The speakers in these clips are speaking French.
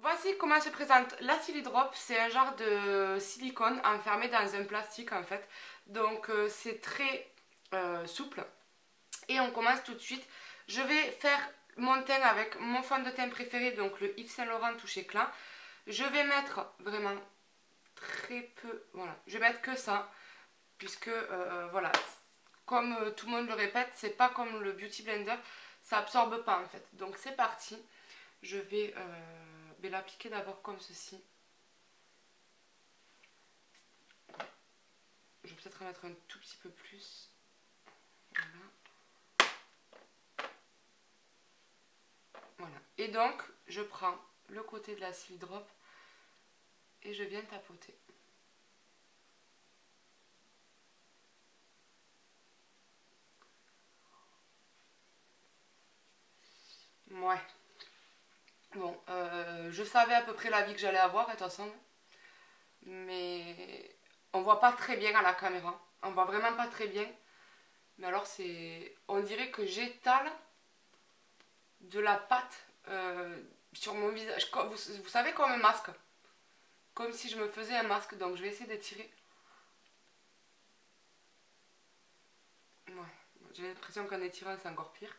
Voici comment se présente la Silly Drop. C'est un genre de silicone enfermé dans un plastique en fait. Donc c'est très souple. Et on commence tout de suite. Je vais faire mon teint avec mon fond de teint préféré, donc le Yves Saint Laurent Touche Éclat. Je vais mettre vraiment très peu, voilà, je vais mettre que ça, puisque voilà, comme tout le monde le répète, c'est pas comme le Beauty Blender, ça absorbe pas en fait. Donc c'est parti, je vais l'appliquer d'abord comme ceci. Je vais peut-être en mettre un tout petit peu plus. Voilà. Voilà. Et donc, je prends le côté de la Silly Drop et je viens tapoter. Ouais. Bon, je savais à peu près la vie que j'allais avoir, de toute façon. Mais on voit pas très bien à la caméra. On voit vraiment pas très bien. Mais alors, on dirait que j'étale de la pâte sur mon visage. Vous savez, comme un masque. Comme si je me faisais un masque. Donc, je vais essayer d'étirer. Ouais. J'ai l'impression qu'en étirant, c'est encore pire.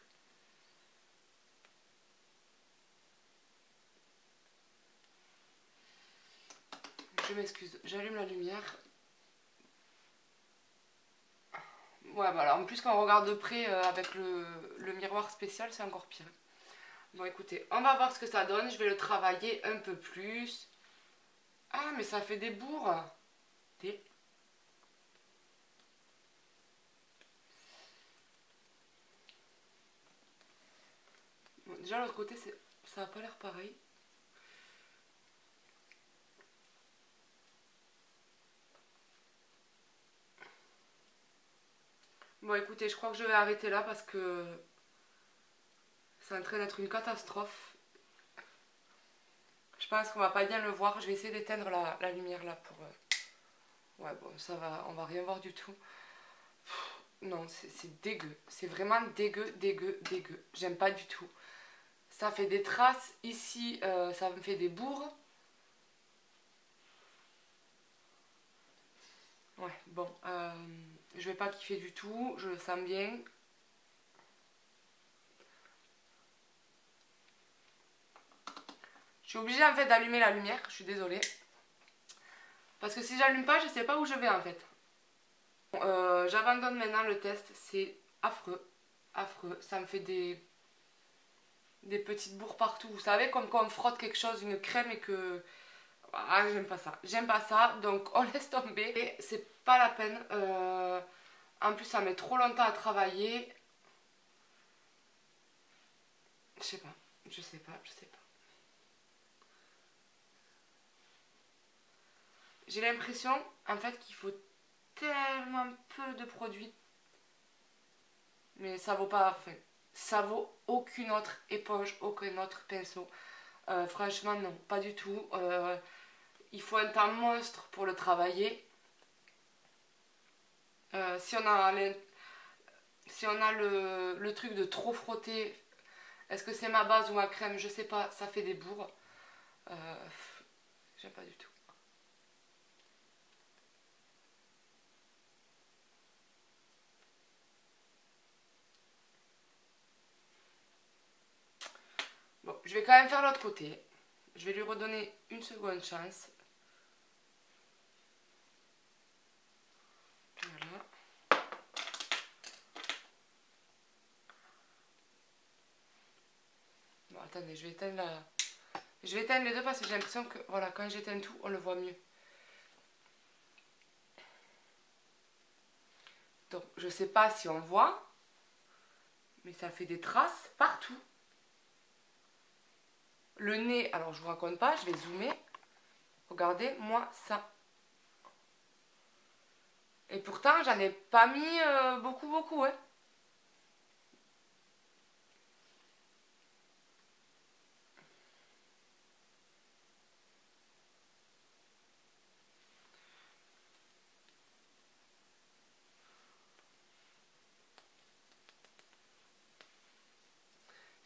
Je m'excuse, j'allume la lumière. Ouais, bah alors en plus, quand on regarde de près avec le miroir spécial, c'est encore pire. Bon, écoutez, on va voir ce que ça donne. Je vais le travailler un peu plus. Ah, mais ça fait des bourres. Bon, déjà, l'autre côté, ça n'a pas l'air pareil. Bon, écoutez, je crois que je vais arrêter là parce que c'est en train d'être une catastrophe. Je pense qu'on va pas bien le voir. Je vais essayer d'éteindre la lumière là pour... Ouais, bon, ça va, on va rien voir du tout. Non, c'est dégueu. C'est vraiment dégueu, dégueu, dégueu. J'aime pas du tout. Ça fait des traces ici, ça me fait des bourres. Ouais, bon, je vais pas kiffer du tout, je le sens bien. Je suis obligée en fait d'allumer la lumière, je suis désolée. Parce que si j'allume pas, je sais pas où je vais en fait. Bon, j'abandonne maintenant le test, c'est affreux, affreux. Ça me fait des petites bourres partout. Vous savez, comme quand on frotte quelque chose, une crème et que... Ah, j'aime pas ça. J'aime pas ça, donc on laisse tomber. Et c'est pas la peine. En plus, ça met trop longtemps à travailler. Je sais pas, je sais pas, je sais pas. J'ai l'impression, en fait, qu'il faut tellement peu de produits. Mais ça vaut pas... Enfin, ça vaut aucune autre éponge, aucun autre pinceau. Franchement, non, pas du tout. Il faut un temps monstre pour le travailler. Si on a, si on a le truc de trop frotter, est-ce que c'est ma base ou ma crème? Je sais pas, ça fait des bourres. J'aime pas du tout. Bon, je vais quand même faire l'autre côté. Je vais lui redonner une seconde chance. Voilà. Bon, attendez, je vais éteindre Je vais éteindre les deux parce que j'ai l'impression que, voilà, quand j'éteins tout, on le voit mieux. Donc, je sais pas si on voit, mais ça fait des traces partout. Le nez, alors je vous raconte pas, je vais zoomer. Regardez, moi, ça. Et pourtant, j'en ai pas mis beaucoup, beaucoup, hein.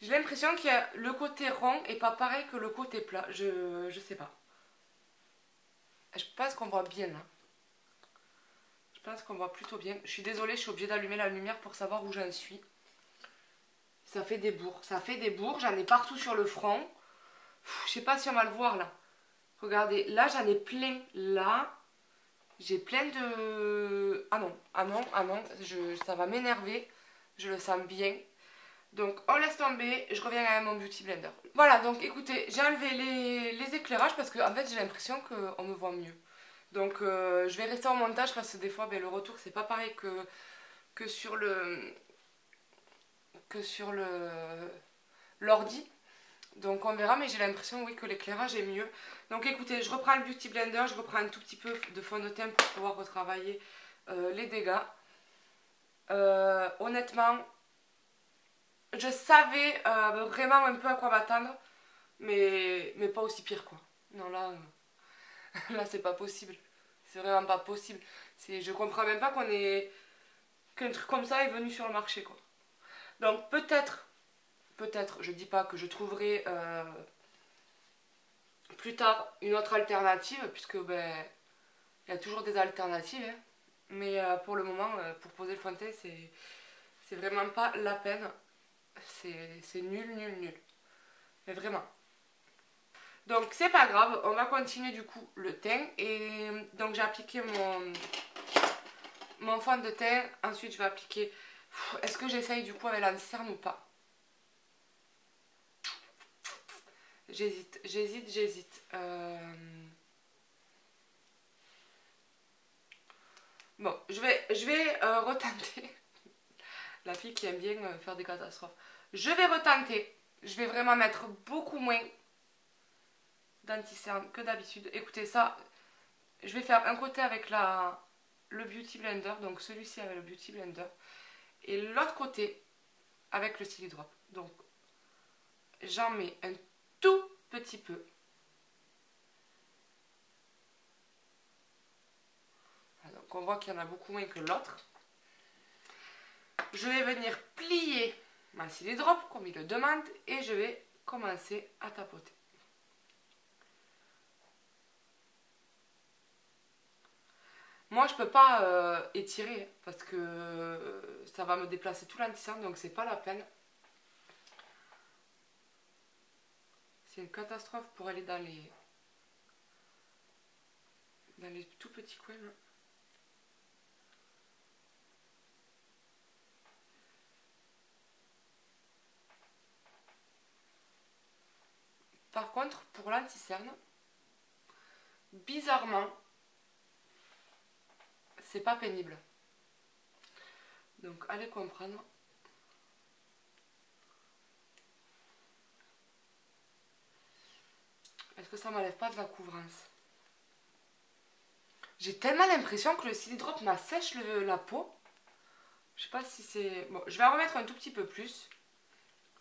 J'ai l'impression qu'il y a le côté rond et pas pareil que le côté plat. Je sais pas. Je pense qu'on voit bien là. Je pense qu'on voit plutôt bien. Je suis désolée, je suis obligée d'allumer la lumière pour savoir où j'en suis. Ça fait des bourres. Ça fait des bourres. J'en ai partout sur le front. Je sais pas si on va le voir là. Regardez, là j'en ai plein. Là, j'ai plein de... Ah non, ah non, ah non. Ça va m'énerver. Je le sens bien. Donc on laisse tomber, je reviens à mon beauty blender. Voilà, donc écoutez, j'ai enlevé les éclairages parce que en fait j'ai l'impression qu'on me voit mieux. Donc je vais rester en montage parce que des fois le retour c'est pas pareil que sur l'ordi. Donc on verra, mais j'ai l'impression oui que l'éclairage est mieux. Donc écoutez, je reprends le beauty blender, je reprends un tout petit peu de fond de teint pour pouvoir retravailler les dégâts. Honnêtement, je savais vraiment un peu à quoi m'attendre, mais pas aussi pire quoi. Non là, là c'est pas possible. C'est vraiment pas possible. Je comprends même pas qu'un truc comme ça est venu sur le marché quoi. Donc peut-être, je dis pas que je trouverai plus tard une autre alternative, puisque ben il y a toujours des alternatives. Hein. Mais pour le moment, pour poser le fond de teint, c'est vraiment pas la peine. C'est nul, nul, nul. Mais vraiment. Donc c'est pas grave, on va continuer du coup le teint. Et donc j'ai appliqué mon fond de teint. Ensuite je vais appliquer... Est-ce que j'essaye du coup avec la cerne ou pas? J'hésite, j'hésite. Bon, je vais retenter. La fille qui aime bien faire des catastrophes. Je vais retenter. Je vais vraiment mettre beaucoup moins d'anti-cerne que d'habitude. Écoutez ça, je vais faire un côté avec le Beauty Blender, donc celui-ci avec le Beauty Blender, et l'autre côté avec le Silly Drop. Donc j'en mets un tout petit peu. Donc on voit qu'il y en a beaucoup moins que l'autre. Je vais venir plier ma Silly Drop comme il le demande et je vais commencer à tapoter. Moi je peux pas étirer parce que ça va me déplacer tout l'anti-cerne, donc c'est pas la peine. C'est une catastrophe pour aller dans les tout petits coins là. Par contre, pour l'anti-cerne, bizarrement, c'est pas pénible. Donc, allez comprendre. Est-ce que ça m'enlève pas de la couvrance? J'ai tellement l'impression que le Silly Drop m'assèche la peau. Je sais pas si c'est... Bon, je vais en remettre un tout petit peu plus.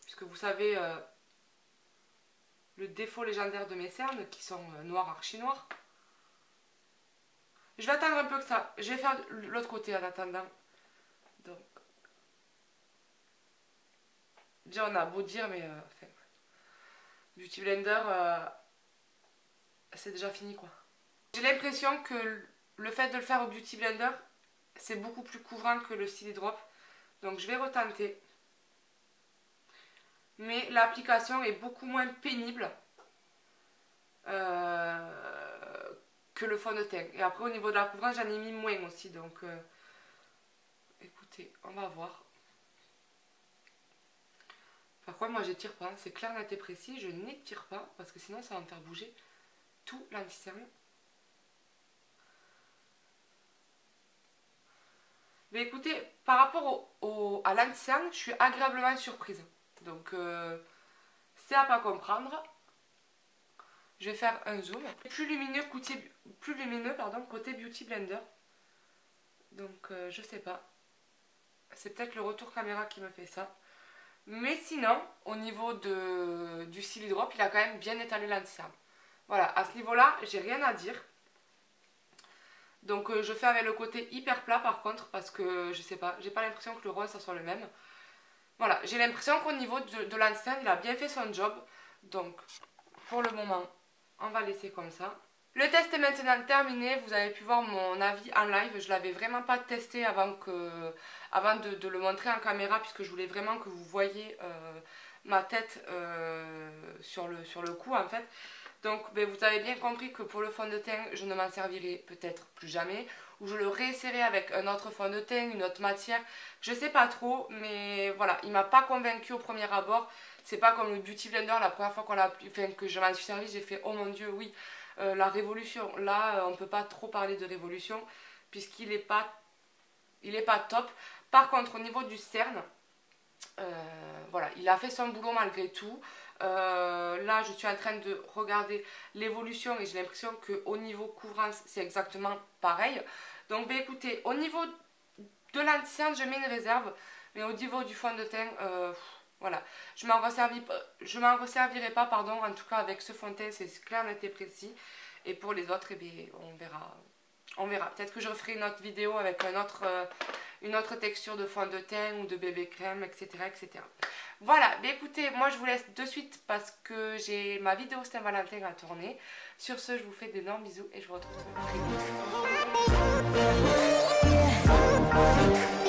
Puisque vous savez... le défaut légendaire de mes cernes qui sont noirs archi noirs. Je vais attendre un peu que ça. Je vais faire l'autre côté en attendant. Donc, déjà on a beau dire mais enfin, Beauty Blender c'est déjà fini quoi. J'ai l'impression que le fait de le faire au Beauty Blender c'est beaucoup plus couvrant que le Silly Drop. Donc je vais retenter. Mais l'application est beaucoup moins pénible que le fond de teint. Et après au niveau de la couvrance j'en ai mis moins aussi. Donc écoutez, on va voir. Par contre moi j'étire pas, c'est clair, net et précis, je n'étire pas parce que sinon ça va me faire bouger tout l'anti-cerne. Mais écoutez, par rapport à l'anti-cerne, je suis agréablement surprise. Donc c'est à pas comprendre. Je vais faire un zoom. Plus lumineux côté Beauty Blender. Donc je sais pas. C'est peut-être le retour caméra qui me fait ça. Mais sinon, au niveau du Silly Drop, il a quand même bien étalé l'anti-cerne. Voilà, à ce niveau-là, j'ai rien à dire. Donc je fais avec le côté hyper plat par contre, parce que je sais pas, j'ai pas l'impression que le rose ça soit le même. Voilà, j'ai l'impression qu'au niveau de l'enceinte, il a bien fait son job. Donc, pour le moment, on va laisser comme ça. Le test est maintenant terminé, vous avez pu voir mon avis en live, je ne l'avais vraiment pas testé avant de le montrer en caméra puisque je voulais vraiment que vous voyiez ma tête sur le coup en fait. Donc ben, vous avez bien compris que pour le fond de teint, je ne m'en servirai peut-être plus jamais ou je le réessayerai avec un autre fond de teint, une autre matière, je sais pas trop mais voilà, il m'a pas convaincu au premier abord. C'est pas comme le Beauty Blender, la première fois que je m'en suis servi, j'ai fait oh mon dieu oui. La révolution, là on ne peut pas trop parler de révolution puisqu'il n'est pas top. Par contre au niveau du cerne, voilà, il a fait son boulot malgré tout. Là je suis en train de regarder l'évolution et j'ai l'impression qu'au niveau couvrance c'est exactement pareil. Donc ben, écoutez, au niveau de l'enceinte je mets une réserve, mais au niveau du fond de teint, voilà, je m'en resservirai pas, pardon, en tout cas avec ce fond de teint, c'est clair, net et précis. Et pour les autres, eh bien, on verra. On verra. Peut-être que je referai une autre vidéo avec une autre texture de fond de teint ou de bébé crème, etc. etc. Voilà, mais écoutez, moi je vous laisse de suite parce que j'ai ma vidéo Saint-Valentin à tourner. Sur ce, je vous fais d'énormes bisous et je vous retrouve très vite.